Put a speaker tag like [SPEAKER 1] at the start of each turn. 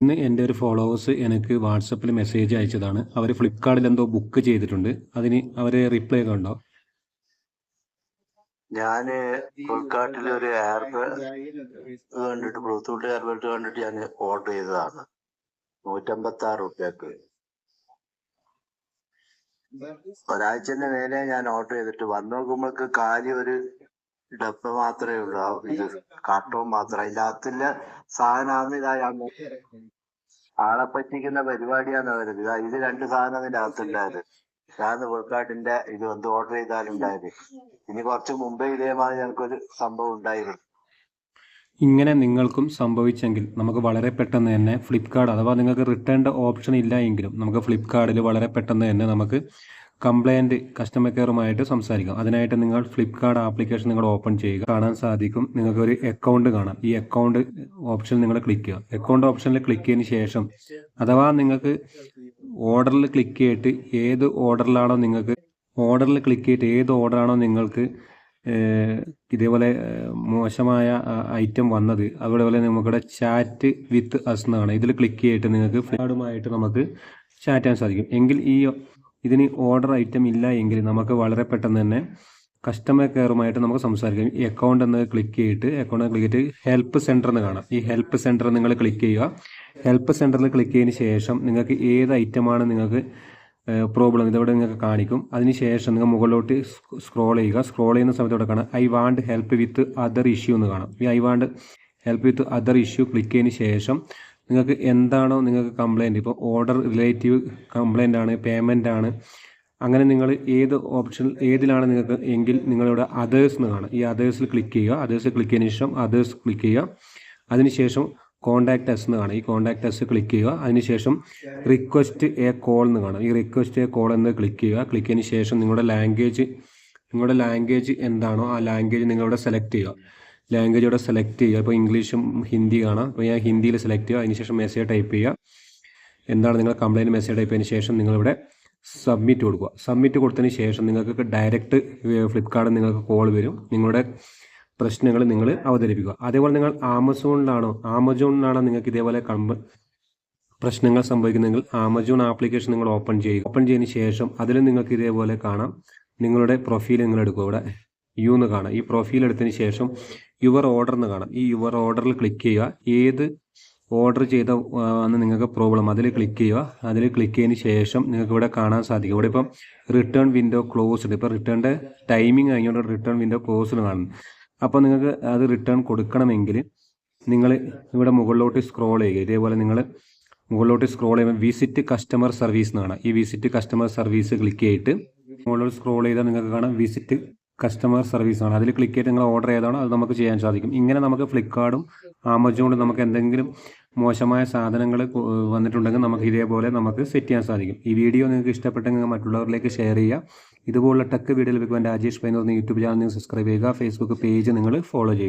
[SPEAKER 1] ഇന്ന് എൻ്റെ ഒരു ഫോളോവേഴ്സ് എനിക്ക് വാട്സപ്പിൽ മെസ്സേജ് അയച്ചതാണ്. അവർ ഫ്ലിപ്കാർട്ടിൽ എന്തോ ബുക്ക് ചെയ്തിട്ടുണ്ട്. അതിന് അവർ റിപ്ലൈ ഒക്കെ ഉണ്ടോ?
[SPEAKER 2] ഞാന് ഫ്ലിപ്കാർട്ടിൽ ഒരു കണ്ടിട്ട് ബ്ലൂടൂത്ത് എയർബെൽറ്റ് കണ്ടിട്ട് ഞാൻ ഓർഡർ ചെയ്തതാണ്. 156 റുപ്യക്ക്. ഒരാഴ്ചന്റെ മേലെ ഞാൻ ഓർഡർ ചെയ്തിട്ട് വന്നു നോക്കുമ്പോൾക്ക് കാലി ഒരു ഡബ്ബ മാത്രമേ ഉള്ളൂ. ഇത് കാർട്ടൂൺ മാത്രം. അതിന്റെ അകത്തുള്ള സാധനമാണ് ആളെ പറ്റിക്കുന്ന പരിപാടിയാന്ന് പറയുന്നത്. ഇത് 2 സാധനം അതിന്റെ അകത്തുണ്ടായത്. ഞാൻ ഫ്ലിപ്കാർട്ടിന്റെ ഇത് എന്ത് ഓർഡർ ചെയ്താലുണ്ടായത്. ഇനി കുറച്ച് മുമ്പേ ഇതേമാതിരി ഞങ്ങൾക്കൊരു സംഭവം ഉണ്ടായിരുന്നു.
[SPEAKER 1] ഇങ്ങനെ നിങ്ങൾക്കും സംഭവിച്ചെങ്കിൽ നമുക്ക് വളരെ പെട്ടെന്ന് തന്നെ ഫ്ലിപ്കാർട്ട്, അഥവാ നിങ്ങൾക്ക് റിട്ടേണിൻ്റെ ഓപ്ഷൻ ഇല്ല എങ്കിലും നമുക്ക് ഫ്ലിപ്കാർട്ടിൽ വളരെ പെട്ടെന്ന് തന്നെ നമുക്ക് കംപ്ലൈൻറ്റ് കസ്റ്റമർ കെയറുമായിട്ട് സംസാരിക്കാം. അതിനായിട്ട് നിങ്ങൾ ഫ്ലിപ്കാർട്ട് ആപ്ലിക്കേഷൻ നിങ്ങൾ ഓപ്പൺ ചെയ്യുക. കാണാൻ സാധിക്കും, നിങ്ങൾക്ക് ഒരു അക്കൗണ്ട് കാണാം. ഈ അക്കൗണ്ട് ഓപ്ഷൻ നിങ്ങൾ ക്ലിക്ക് ചെയ്യുക. അക്കൗണ്ട് ഓപ്ഷനിൽ ക്ലിക്ക് ചെയ്തതിന് ശേഷം അഥവാ നിങ്ങൾക്ക് ഓർഡറിൽ ക്ലിക്ക് ചെയ്തിട്ട് ഏത് ഓർഡറിലാണോ നിങ്ങൾക്ക് ഇതേപോലെ മോശമായ ഐറ്റം വന്നത്, അതുപോലെ നമുക്കിവിടെ ചാറ്റ് വിത്ത് അസ് എന്നാണ്. ഇതിൽ ക്ലിക്ക് ചെയ്തിട്ട് നിങ്ങൾക്ക് ഫ്ലിപ്കാർട്ടുമായിട്ട് നമുക്ക് ചാറ്റ് ചെയ്യാൻ സാധിക്കും. എങ്കിൽ ഇതിന് ഓർഡർ ഐറ്റം ഇല്ല എങ്കിൽ നമുക്ക് വളരെ പെട്ടെന്ന് തന്നെ കസ്റ്റമർ കെയറുമായിട്ട് നമുക്ക് സംസാരിക്കാം. ഈ അക്കൗണ്ട് എന്ന് ക്ലിക്ക് ചെയ്തിട്ട് ഹെൽപ്പ് സെൻറ്റർ എന്ന് കാണാം. ഈ ഹെൽപ്പ് സെൻറ്റർ നിങ്ങൾ ക്ലിക്ക് ചെയ്യുക. ഹെൽപ്പ് സെൻറ്ററിൽ ക്ലിക്ക് ചെയ്തതിന് ശേഷം നിങ്ങൾക്ക് ഏത് ഐറ്റമാണ് നിങ്ങൾക്ക് പ്രോബ്ലം ഇതവിടെ നിങ്ങൾക്ക് കാണിക്കും. അതിനുശേഷം നിങ്ങൾ മുകളിലോട്ട് സ്ക്രോൾ ചെയ്യുന്ന സമയത്ത് ഇവിടെ കാണാം I want help with other issue എന്ന് കാണാം. ഈ I want help with other issue click ചെയ്തതിന് ശേഷം നിങ്ങൾക്ക് എന്താണോ നിങ്ങൾക്ക് കംപ്ലയിൻറ്റ്, ഇപ്പോൾ ഓർഡർ റിലേറ്റീവ് കംപ്ലയിൻ്റ് ആണ്, പേയ്മെൻ്റ് ആണ്, അങ്ങനെ നിങ്ങൾ ഏതിലാണ് നിങ്ങൾക്ക് എങ്കിൽ നിങ്ങളിവിടെ അതേഴ്സ് എന്ന് കാണാം. ഈ അതേഴ്സിൽ ക്ലിക്ക് ചെയ്യുക. അതേഴ്സിൽ ക്ലിക്ക് ചെയ്തതിന് ശേഷം അതേഴ്സ് ക്ലിക്ക് ചെയ്യുക. അതിനുശേഷം കോൺടാക്ട് എസ് എന്ന് കാണാം. ഈ കോൺടാക്ട് എസ് ക്ലിക്ക് ചെയ്യുക. അതിനുശേഷം റിക്വസ്റ്റ് എ കോൾ എന്ന് കാണാം. ഈ റിക്വസ്റ്റ് എ കോൾ എന്ന് ക്ലിക്ക് ചെയ്യുക. ക്ലിക്ക് ചെയ്തതിന് ശേഷം നിങ്ങളുടെ ലാംഗ്വേജ് എന്താണോ ആ ലാംഗ്വേജ് നിങ്ങളിവിടെ സെലക്ട് ചെയ്യുക. ലാംഗ്വേജ് ഇവിടെ സെലക്ട് ചെയ്യുക. ഇപ്പോൾ ഇംഗ്ലീഷും ഹിന്ദി കാണാം. അപ്പോൾ ഞാൻ ഹിന്ദിയിൽ സെലക്ട് ചെയ്യുക. അതിനുശേഷം മെസ്സേജ് ടൈപ്പ് ചെയ്യുക. എന്താണ് നിങ്ങൾ കംപ്ലയിൻറ്റ് മെസ്സേജ് ടൈപ്പ് ചെയ്തതിന് ശേഷം നിങ്ങളിവിടെ സബ്മിറ്റ് കൊടുക്കുക. സബ്മിറ്റ് കൊടുത്തതിന് ശേഷം നിങ്ങൾക്ക് ഡയറക്റ്റ് ഫ്ലിപ്കാർട്ടിൽ നിങ്ങൾക്ക് കോൾ വരും. നിങ്ങളുടെ പ്രശ്നങ്ങൾ നിങ്ങൾ അവതരിപ്പിക്കുക. അതേപോലെ നിങ്ങൾ ആമസോണിലാണോ നിങ്ങൾക്ക് ഇതേപോലെ പ്രശ്നങ്ങൾ സംഭവിക്കുന്നെങ്കിൽ ആമസോൺ ആപ്ലിക്കേഷൻ നിങ്ങൾ ഓപ്പൺ ചെയ്തതിന് ശേഷം അതിൽ നിങ്ങൾക്ക് ഇതേപോലെ കാണാം. നിങ്ങളുടെ പ്രൊഫൈൽ നിങ്ങൾ എടുക്കുക. ഇവിടെ യു എന്ന് കാണാം. ഈ പ്രൊഫൈൽ എടുത്തതിന് ശേഷം യുവർ ഓർഡർ എന്ന് കാണാം. ഈ യുവർ ഓർഡറിൽ ക്ലിക്ക് ചെയ്യുക. ഏത് ഓർഡർ ചെയ്ത നിങ്ങൾക്ക് പ്രോബ്ലം അതിൽ ക്ലിക്ക് ചെയ്യുക. അതിൽ ക്ലിക്ക് ചെയ്തതിന് ശേഷം നിങ്ങൾക്ക് ഇവിടെ കാണാൻ സാധിക്കും. ഇവിടെ ഇപ്പം റിട്ടേൺ വിൻഡോ ക്ലോസ്ഡ്. ഇപ്പോൾ റിട്ടേണിൻ്റെ ടൈമിംഗ് കഴിഞ്ഞുകൊണ്ട് റിട്ടേൺ വിൻഡോ ക്ലോസ്ഡ് കാണുന്നു. അപ്പോൾ നിങ്ങൾക്ക് അത് റിട്ടേൺ കൊടുക്കണമെങ്കിൽ നിങ്ങൾ ഇവിടെ മുകളിലോട്ട് സ്ക്രോൾ ചെയ്യുക. ഇതേപോലെ നിങ്ങൾ മുകളിലോട്ട് സ്ക്രോൾ ചെയ്യുമ്പോൾ വിസിറ്റ് കസ്റ്റമർ സർവീസ് എന്നാണ്. ഈ വിസിറ്റ് കസ്റ്റമർ സർവീസ് ക്ലിക്ക് ചെയ്തിട്ട് മുകളിലോട്ട് സ്ക്രോൾ ചെയ്താൽ നിങ്ങൾക്ക് കാണാം വിസിറ്റ് കസ്റ്റമർ സർവീസ് ആണ്. അതിൽ ക്ലിക്ക് ചെയ്തിട്ട് നിങ്ങൾ ഓർഡർ ചെയ്താണോ അത് നമുക്ക് ചെയ്യാൻ സാധിക്കും. ഇങ്ങനെ നമുക്ക് ഫ്ലിപ്കാർട്ടും ആമസോണും നമുക്ക് എന്തെങ്കിലും മോശമായ സാധനങ്ങൾ വന്നിട്ടുണ്ടെങ്കിൽ നമുക്ക് ഇതേപോലെ നമുക്ക് സെറ്റ് ചെയ്യാൻ സാധിക്കും. ഈ വീഡിയോ നിങ്ങൾക്ക് ഇഷ്ടപ്പെട്ടെങ്കിൽ മറ്റുള്ളവരിലേക്ക് ഷെയർ ചെയ്യുക. ഇതുപോലുള്ള ടെക് വീഡിയോ ലഭിക്കുവാൻ രാജേഷ് പൈ എന്ന് പറഞ്ഞ യൂട്യൂബ് ചാനൽ നിങ്ങൾ സബ്സ്ക്രൈബ് ചെയ്യുക. ഫേസ്ബുക്ക് പേജ് നിങ്ങൾ ഫോളോ ചെയ്യുക.